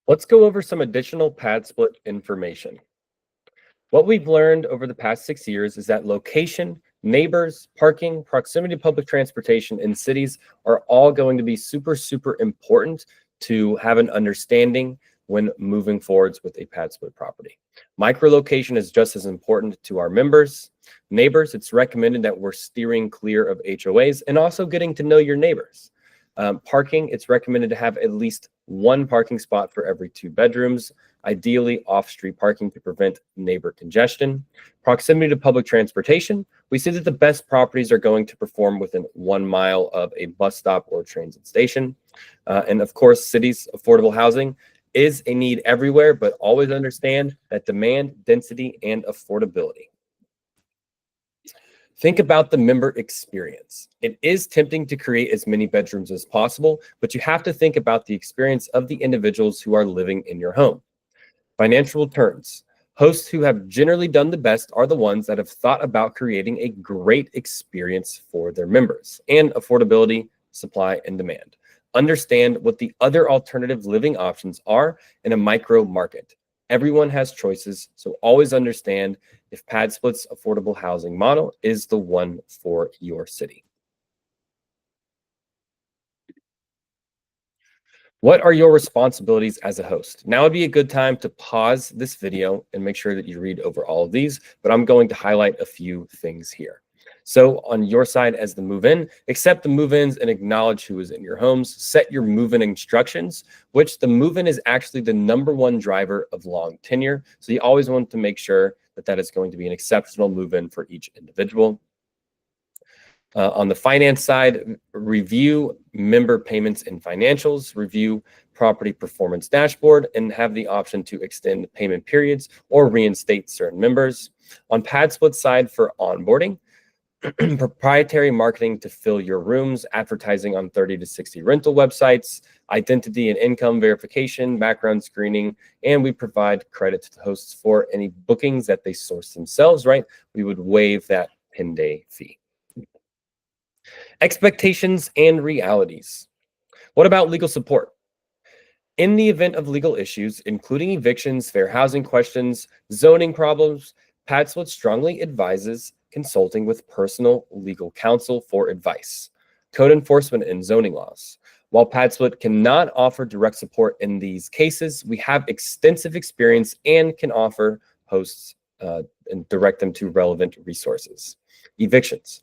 Let's go over some additional PadSplit information. What we've learned over the past 6 years is that location, neighbors, parking, proximity to public transportation in cities are all going to be super important to have an understanding when moving forwards with a PadSplit property. Microlocation is just as important to our members. Neighbors, it's recommended that we're steering clear of HOAs and also getting to know your neighbors. Parking, it's recommended to have at least one parking spot for every 2 bedrooms, ideally off-street parking to prevent neighbor congestion. Proximity to public transportation, we see that the best properties are going to perform within 1 mile of a bus stop or transit station. And of course, cities' affordable housing is a need everywhere, but always understand that demand, density, and affordability. Think about the member experience. It is tempting to create as many bedrooms as possible, but you have to think about the experience of the individuals who are living in your home. Financial returns. Hosts who have generally done the best are the ones that have thought about creating a great experience for their members. And affordability, supply, and demand. Understand what the other alternative living options are in a micro market. Everyone has choices, so always understand if PadSplit's affordable housing model is the one for your city. What are your responsibilities as a host? Now would be a good time to pause this video and make sure that you read over all of these, but I'm going to highlight a few things here. So on your side as the move-in, accept the move-ins and acknowledge who is in your homes. Set your move-in instructions, which the move-in is actually the #1 driver of long tenure. So you always want to make sure that that is going to be an exceptional move-in for each individual. On the finance side, review member payments and financials, review property performance dashboard, and have the option to extend payment periods or reinstate certain members. On PadSplit side for onboarding, proprietary marketing to fill your rooms, advertising on 30 to 60 rental websites, identity and income verification, background screening, and we provide credit to the hosts for any bookings that they source themselves, right? We would waive that 10-day fee. Expectations and realities. What about legal support? In the event of legal issues, including evictions, fair housing questions, zoning problems, PadSplit strongly advises consulting with personal legal counsel for advice, code enforcement, and zoning laws. While PadSplit cannot offer direct support in these cases, we have extensive experience and can offer hosts and direct them to relevant resources. Evictions.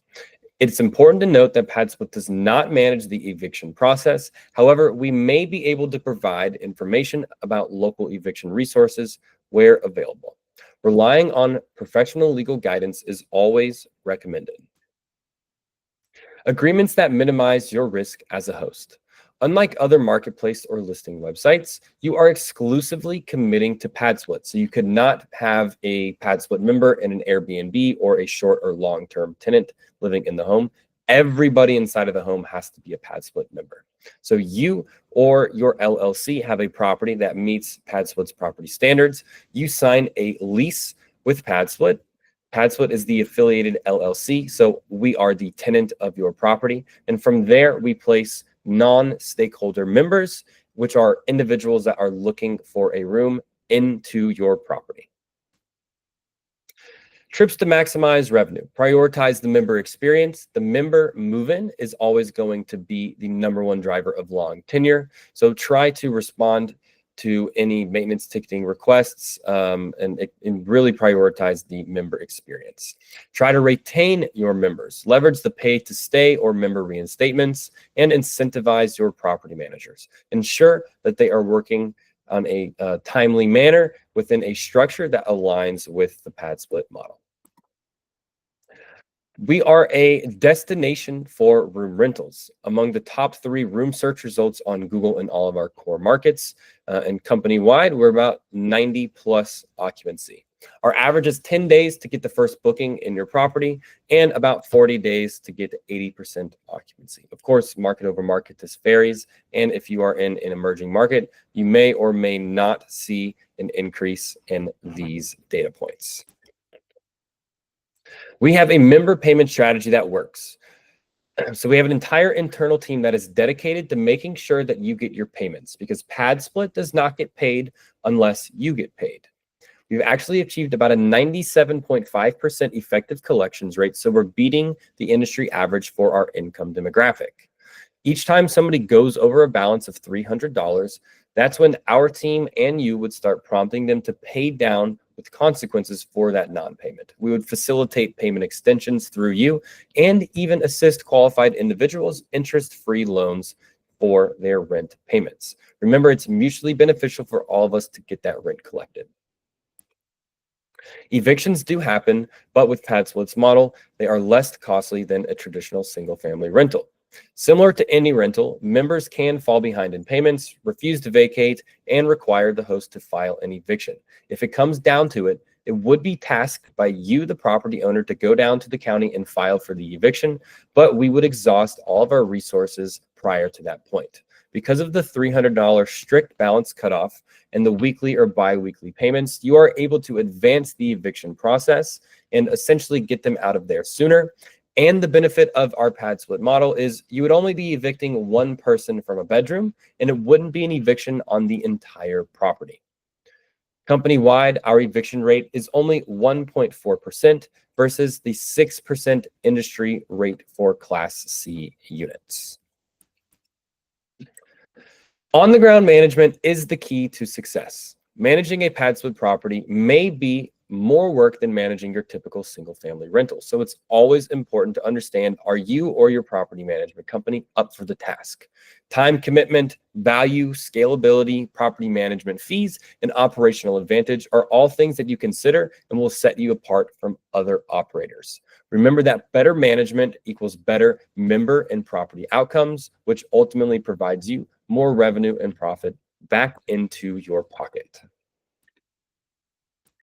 It's important to note that PadSplit does not manage the eviction process. However, we may be able to provide information about local eviction resources where available. Relying on professional legal guidance is always recommended. Agreements that minimize your risk as a host. Unlike other marketplace or listing websites, you are exclusively committing to PadSplit. So you could not have a PadSplit member in an Airbnb or a short or long-term tenant living in the home. Everybody inside of the home has to be a PadSplit member. So you or your LLC have a property that meets PadSplit's property standards. You sign a lease with PadSplit. PadSplit is the affiliated LLC, so we are the tenant of your property. And from there, we place non-stakeholder members, which are individuals that are looking for a room into your property. Trips to maximize revenue. Prioritize the member experience. The member move-in is always going to be the #1 driver of long tenure. So try to respond to any maintenance ticketing requests and really prioritize the member experience. Try to retain your members. Leverage the pay to stay or member reinstatements and incentivize your property managers. Ensure that they are working on a timely manner within a structure that aligns with the PadSplit model. We are a destination for room rentals. Among the top 3 room search results on Google in all of our core markets and company-wide, we're about 90+ occupancy. Our average is 10 days to get the first booking in your property and about 40 days to get to 80% occupancy. Of course, market over market, this varies. And if you are in an emerging market, you may or may not see an increase in these data points. We have a member payment strategy that works. So we have an entire internal team that is dedicated to making sure that you get your payments, because PadSplit does not get paid unless you get paid. We've actually achieved about a 97.5% effective collections rate, so we're beating the industry average for our income demographic. Each time somebody goes over a balance of $300, that's when our team and you would start prompting them to pay down with consequences for that non-payment. We would facilitate payment extensions through you and even assist qualified individuals interest-free loans for their rent payments. Remember, it's mutually beneficial for all of us to get that rent collected. Evictions do happen, but with PadSplit's model, they are less costly than a traditional single-family rental. Similar to any rental, members can fall behind in payments, refuse to vacate, and require the host to file an eviction. If it comes down to it, it would be tasked by you, the property owner, to go down to the county and file for the eviction, but we would exhaust all of our resources prior to that point. Because of the $300 strict balance cutoff and the weekly or bi-weekly payments, you are able to advance the eviction process and essentially get them out of there sooner. And the benefit of our PadSplit model is you would only be evicting one person from a bedroom, and it wouldn't be an eviction on the entire property. Company-wide, our eviction rate is only 1.4% versus the 6% industry rate for Class C units. On-the-ground management is the key to success. Managing a PadSplit property may be more work than managing your typical single-family rental. So it's always important to understand, are you or your property management company up for the task? Time commitment, value, scalability, property management fees, and operational advantage are all things that you consider and will set you apart from other operators. Remember that better management equals better member and property outcomes, which ultimately provides you more revenue and profit back into your pocket.